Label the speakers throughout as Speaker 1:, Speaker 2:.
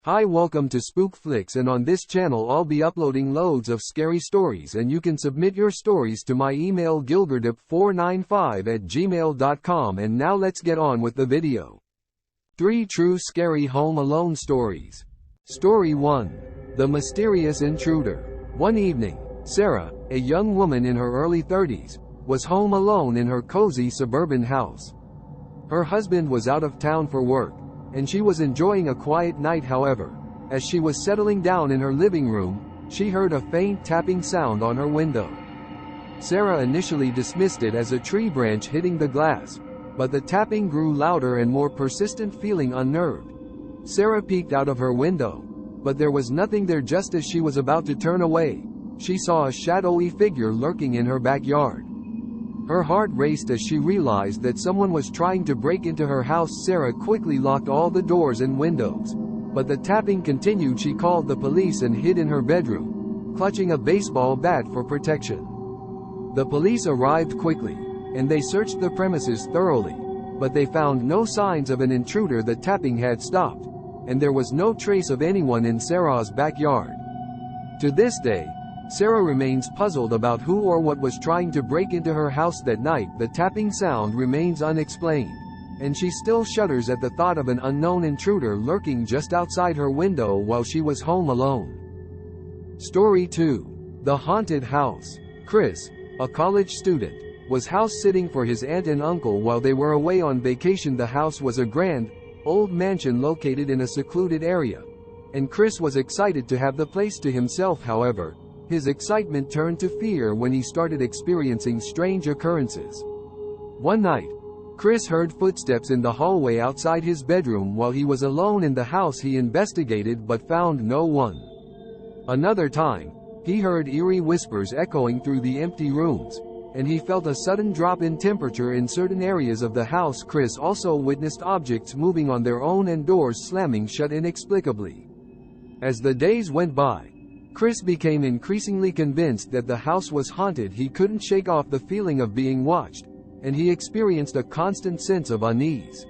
Speaker 1: Hi, welcome to Spook Flicks, and on this channel I'll be uploading loads of scary stories, and you can submit your stories to my email gilgardip495@gmail.com. And now let's get on with the video. 3 true scary home alone stories. Story 1. The Mysterious Intruder. One evening, Sarah, a young woman in her early 30s, was home alone in her cozy suburban house. Her husband was out of town for work, and she was enjoying a quiet night. However, as she was settling down in her living room, she heard a faint tapping sound on her window. Sarah initially dismissed it as a tree branch hitting the glass, but the tapping grew louder and more persistent, feeling unnerved. Sarah peeked out of her window, but there was nothing there. Just as she was about to turn away, she saw a shadowy figure lurking in her backyard. Her heart raced as she realized that someone was trying to break into her house. Sarah quickly locked all the doors and windows, but the tapping continued. She called the police and hid in her bedroom, clutching a baseball bat for protection. The police arrived quickly, and they searched the premises thoroughly, but they found no signs of an intruder. The tapping had stopped, and there was no trace of anyone in Sarah's backyard. To this day, Sarah remains puzzled about who or what was trying to break into her house that night. The tapping sound remains unexplained, and she still shudders at the thought of an unknown intruder lurking just outside her window while she was home alone. Story 2. The Haunted House. Chris, a college student, was house-sitting for his aunt and uncle while they were away on vacation. The house was a grand, old mansion located in a secluded area, and Chris was excited to have the place to himself. However, his excitement turned to fear when he started experiencing strange occurrences. One night, Chris heard footsteps in the hallway outside his bedroom. While he was alone in the house, he investigated but found no one. Another time, he heard eerie whispers echoing through the empty rooms, and he felt a sudden drop in temperature in certain areas of the house. Chris also witnessed objects moving on their own and doors slamming shut inexplicably. As the days went by, Chris became increasingly convinced that the house was haunted. He couldn't shake off the feeling of being watched, and he experienced a constant sense of unease.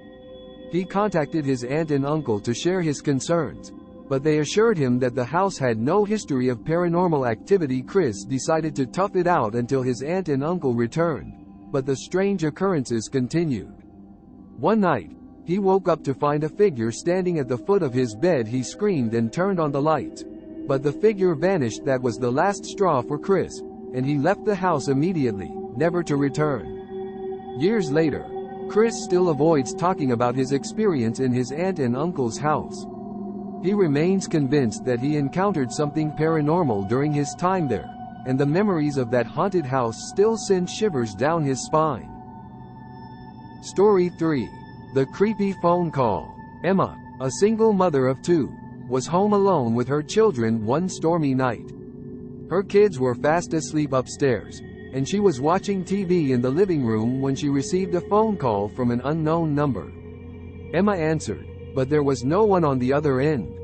Speaker 1: He contacted his aunt and uncle to share his concerns, but they assured him that the house had no history of paranormal activity. Chris decided to tough it out until his aunt and uncle returned, but the strange occurrences continued. One night, he woke up to find a figure standing at the foot of his bed. He screamed and turned on the lights, but the figure vanished. That was the last straw for Chris, and he left the house immediately, never to return. Years later, Chris still avoids talking about his experience in his aunt and uncle's house. He remains convinced that he encountered something paranormal during his time there, and the memories of that haunted house still send shivers down his spine. Story 3. The Creepy Phone Call. Emma, a single mother of 2, was home alone with her children one stormy night. Her kids were fast asleep upstairs, and she was watching TV in the living room when she received a phone call from an unknown number. Emma answered, but there was no one on the other end.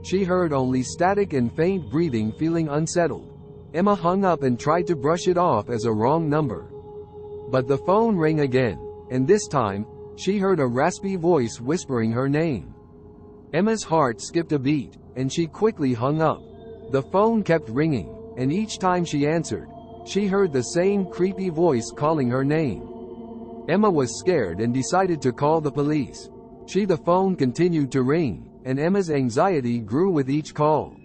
Speaker 1: She heard only static and faint breathing. Feeling unsettled, Emma hung up and tried to brush it off as a wrong number. But the phone rang again, and this time, she heard a raspy voice whispering her name. Emma's heart skipped a beat, and she quickly hung up. The phone kept ringing, and each time she answered, she heard the same creepy voice calling her name. Emma was scared and decided to call the police. The phone continued to ring, and Emma's anxiety grew with each call.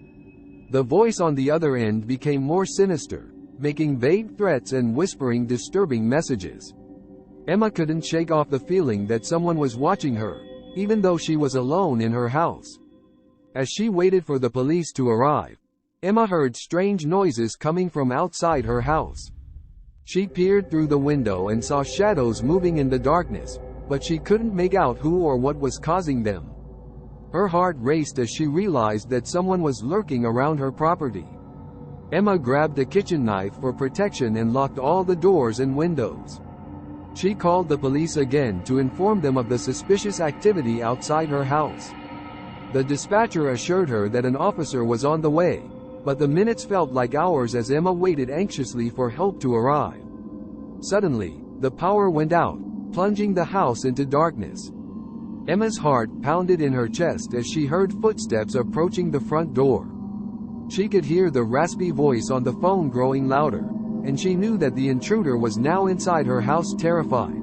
Speaker 1: The voice on the other end became more sinister, making vague threats and whispering disturbing messages. Emma couldn't shake off the feeling that someone was watching her, even though she was alone in her house. As she waited for the police to arrive, Emma heard strange noises coming from outside her house. She peered through the window and saw shadows moving in the darkness, but she couldn't make out who or what was causing them. Her heart raced as she realized that someone was lurking around her property. Emma grabbed a kitchen knife for protection and locked all the doors and windows. She called the police again to inform them of the suspicious activity outside her house. The dispatcher assured her that an officer was on the way, but the minutes felt like hours as Emma waited anxiously for help to arrive. Suddenly, the power went out, plunging the house into darkness. Emma's heart pounded in her chest as she heard footsteps approaching the front door. She could hear the raspy voice on the phone growing louder, and she knew that the intruder was now inside her house. Terrified,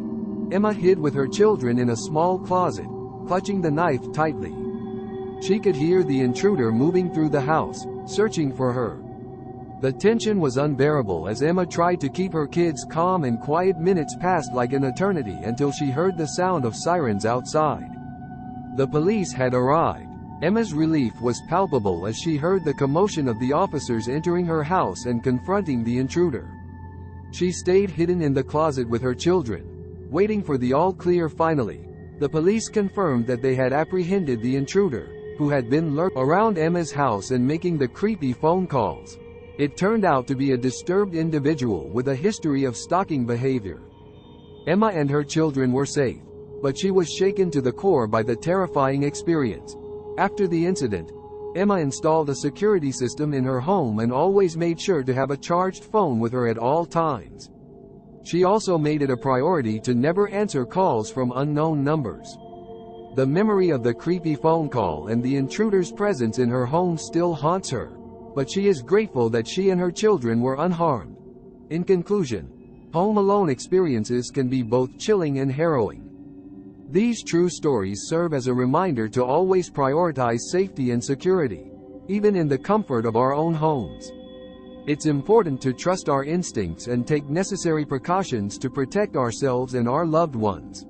Speaker 1: Emma hid with her children in a small closet, clutching the knife tightly. She could hear the intruder moving through the house, searching for her. The tension was unbearable as Emma tried to keep her kids calm, and quiet. Minutes passed like an eternity until she heard the sound of sirens outside. The police had arrived. Emma's relief was palpable as she heard the commotion of the officers entering her house and confronting the intruder. She stayed hidden in the closet with her children, waiting for the all-clear. Finally, the police confirmed that they had apprehended the intruder, who had been lurking around Emma's house and making the creepy phone calls. It turned out to be a disturbed individual with a history of stalking behavior. Emma and her children were safe, but she was shaken to the core by the terrifying experience. After the incident, Emma installed a security system in her home and always made sure to have a charged phone with her at all times. She also made it a priority to never answer calls from unknown numbers. The memory of the creepy phone call and the intruder's presence in her home still haunts her, but she is grateful that she and her children were unharmed. In conclusion, Home Alone experiences can be both chilling and harrowing. These true stories serve as a reminder to always prioritize safety and security, even in the comfort of our own homes. It's important to trust our instincts and take necessary precautions to protect ourselves and our loved ones.